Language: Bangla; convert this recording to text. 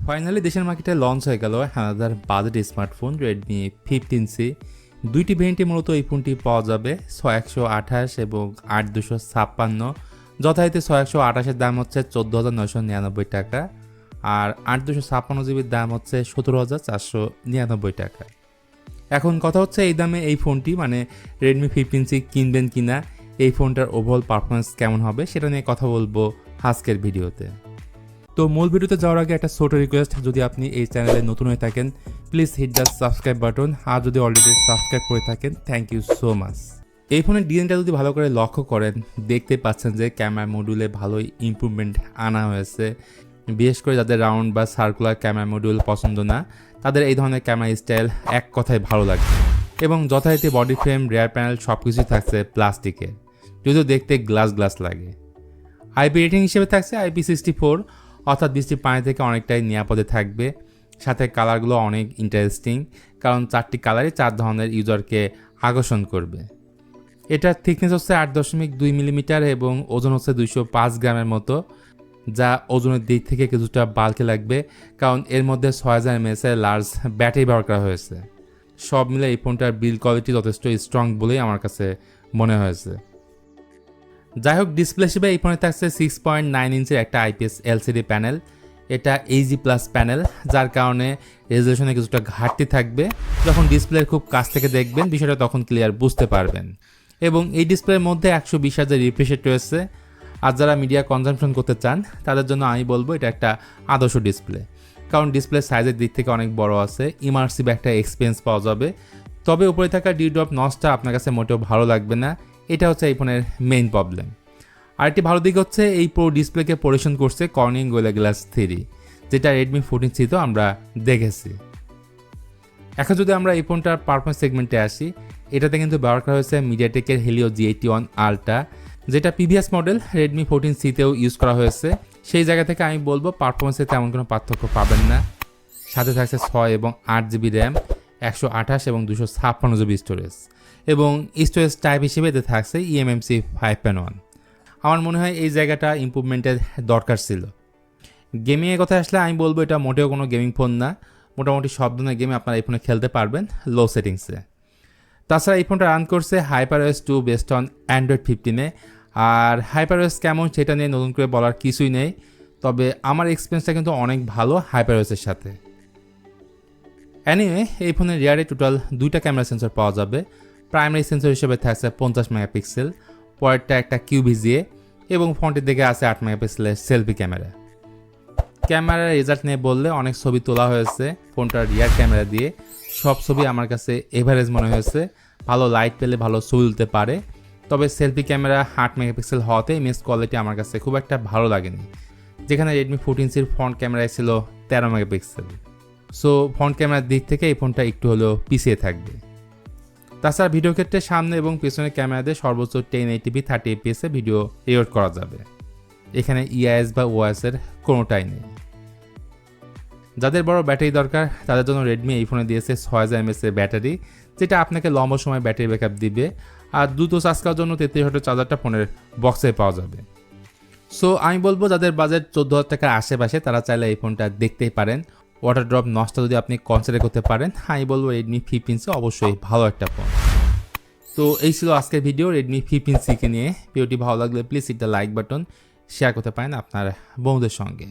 ফাইনালি দেশের মার্কেটে লঞ্চ হয়ে গেল আমাদের বাজেট স্মার্টফোন রেডমি 15C। দুইটি ভেরিয়েন্টে মূলত এই ফোনটি পাওয়া যাবে 6128 এবং 8256। যথারীতি 6128-এর দাম হচ্ছে 14,999 টাকা, আর 8256 জিবির দাম হচ্ছে 17,499 টাকা। এখন কথা হচ্ছে এই দামে এই ফোনটি মানে রেডমি 15C কিনবেন কিনা, এই ফোনটার ওভারঅল পারফরমেন্স কেমন হবে সেটা নিয়ে কথা বলবো আজকের ভিডিওতে। তো মূল ভিডিওতে যাওয়ার আগে একটা ছোট রিকোয়েস্ট, যদি আপনি এই চ্যানেলে নতুন হয়ে থাকেন please hit the subscribe button, আর যদি অলরেডি সাবস্ক্রাইব করে থাকেন থ্যাংক ইউ সো মাচ। এই ফোনের ডিজাইনটা যদি ভালো করে লক্ষ্য করেন দেখতে পাচ্ছেন যে ক্যামেরা মডিউলে ভালোই ইমপ্রুভমেন্ট আনা হয়েছে। বিশেষ করে যাদের রাউন্ড বা সার্কুলার ক্যামেরা মডিউল পছন্দ না তাদের এই ধরনের ক্যামেরা স্টাইল এক কথায় ভালো লাগবে। এবং যথারীতি বডি ফ্রেম, রেয়ার প্যানেল সব কিছুই থাকছে প্লাস্টিকের, যদিও দেখতে গ্লাস লাগে। আইপি রেটিং হিসেবে থাকছে IP64, অর্থাৎ বৃষ্টির পানি থেকে অনেকটাই নিরাপদে থাকবে। সাথে কালারগুলো অনেক ইন্টারেস্টিং, কারণ 4টি কালারই 4 ধরনের ইউজারকে আকর্ষণ করবে। এটার থিকনেস হচ্ছে 8.2 মিলিমিটার এবং ওজন হচ্ছে 205 গ্রামের মতো, যা ওজনের দিক থেকে কিছুটা বাল্কে লাগবে, কারণ এর মধ্যে 6000 mAh এর লার্জ ব্যাটারি ব্যবহার করা হয়েছে। সব মিলে এই ফোনটার বিল্ড কোয়ালিটি যথেষ্ট স্ট্রং বলেই আমার কাছে মনে হয়েছে। যাই হোক, ডিসপ্লে হিসেবে এই ফোনে থাকছে 6.9 ইঞ্চের একটা IPS LCD প্যানেল। এটা AG+ প্যানেল, যার কারণে রেজলিউশনে কিছুটা ঘাটতি থাকবে। যখন ডিসপ্লের খুব কাছ থেকে দেখবেন বিষয়টা তখন ক্লিয়ার বুঝতে পারবেন। এবং এই ডিসপ্লের মধ্যে 120 Hz রিফ্রেশ রেট রয়েছে। আর যারা মিডিয়া কনজাম্পশন করতে চান তাদের জন্য আমি বলবো এটা একটা আদর্শ ডিসপ্লে, কারণ ডিসপ্লে সাইজের দিক থেকে অনেক বড় আছে, ইমার্সিভ একটা এক্সপিরিয়েন্স পাওয়া যাবে। তবে উপরে থাকা ডিড্রপ নচটা আপনার কাছে মোটেও ভালো লাগবে না, এটা হচ্ছে এই ফোনের মেইন প্রবলেম। আরেকটি ভালো দিক হচ্ছে এই পুরো ডিসপ্লেকে পরিবেশন করছে কর্নিং গোরিলা গ্লাস 3, যেটা রেডমি 14C-তেও আমরা দেখেছি। এখন যদি আমরা এই ফোনটার পারফরমেন্স সেগমেন্টে আসি, এটাতে কিন্তু ব্যবহার করা হয়েছে মিডিয়াটেকের হেলিও G81 আলট্রা, যেটা প্রিভিয়াস মডেল রেডমি 14C-তেও ইউজ করা হয়েছে। সেই জায়গা থেকে আমি বলবো পারফরমেন্সে তেমন কোনো পার্থক্য পাবেন না। সাথে থাকছে 6 এবং 8GB র্যাম, 128 এবং 256GB স্টোরেজ, এবং স্টোরেজ টাইপ হিসেবে এতে থাকছে eMMC 5.1। আমার মনে হয় এই জায়গাটা ইমপ্রুভমেন্টের দরকার ছিল। গেমিংয়ের কথা আসলে আমি বলবো এটা মোটেও কোনো গেমিং ফোন না, মোটামুটি সব ধরনের গেমে আপনারা এই ফোনে খেলতে পারবেন লো সেটিংসে। তাছাড়া এই ফোনটা রান করছে HyperOS 2 বেসড অন Android 15-এ। আর HyperOS কেমন সেটা নিয়ে নতুন করে বলার কিছুই নেই, তবে আমার এক্সপিরিয়েন্সটা কিন্তু অনেক ভালো HyperOS-এর সাথে। এনিওয়ে, এই ফোনের রিয়ারে টোটাল 2টা ক্যামেরা সেন্সর পাওয়া যাবে। প্রাইমারি সেন্সর হিসেবে থাকছে 50 মেগাপিক্সেল, পরেরটা একটা QVGA, এবং ফ্রন্টের দিকে আছে 8 মেগাপিক্সেলের সেলফি ক্যামেরা। ক্যামেরার রেজাল্ট নিয়ে বললে অনেক ছবি তোলা হয়েছে ফোনটার রিয়ার ক্যামেরা দিয়ে, সব ছবি আমার কাছে এভারেজ মনে হয়েছে। ভালো লাইট পেলে ভালো ছবি তুলতে পারে, তবে সেলফি ক্যামেরা 8 মেগাপিক্সেল হওয়াতে ইমেজ কোয়ালিটি আমার কাছে খুব একটা ভালো লাগেনি, যেখানে রেডমি 14C-র ফ্রন্ট ক্যামেরায় ছিল 13 মেগাপিক্সেল। সো ফ্রন্ট ক্যামেরার দিক থেকে এই ফোনটা একটু হলেও পিছিয়ে থাকবে। তাছাড়া ভিডিও ক্ষেত্রে সামনে এবং পেছনের ক্যামেরা দিয়ে সর্বোচ্চ 1080p 30fps এ ভিডিও রেকর্ড করা যাবে। এখানে EIS বা OIS এর কোনোটাই নেই। যাদের বড় ব্যাটারি দরকার তাদের জন্য রেডমি এই ফোনে দিয়েছে 6000 mAh এর ব্যাটারি, যেটা আপনাকে লম্বা সময় ব্যাটারি ব্যাকআপ দিবে। আর দ্রুত চার্জ করার জন্য 33 চার্জারটা ফোনের বক্সে পাওয়া যাবে। সো আমি বলবো যাদের বাজেট 14,000 টাকার আশেপাশে তারা চাইলে এই ফোনটা দেখতেই পারেন। ওয়াটার ড্রপ নচটা যদি আপনি কনসিডার করতে পারেন, আমি বলবো রেডমি 15C অবশ্যই ভালো একটা ফোন। তো এই ছিল আজকের ভিডিও রেডমি 15C-কে নিয়ে। ভিডিওটি ভালো লাগলে please hit the like button, share করতে পারেন আপনার বন্ধুদের সঙ্গে।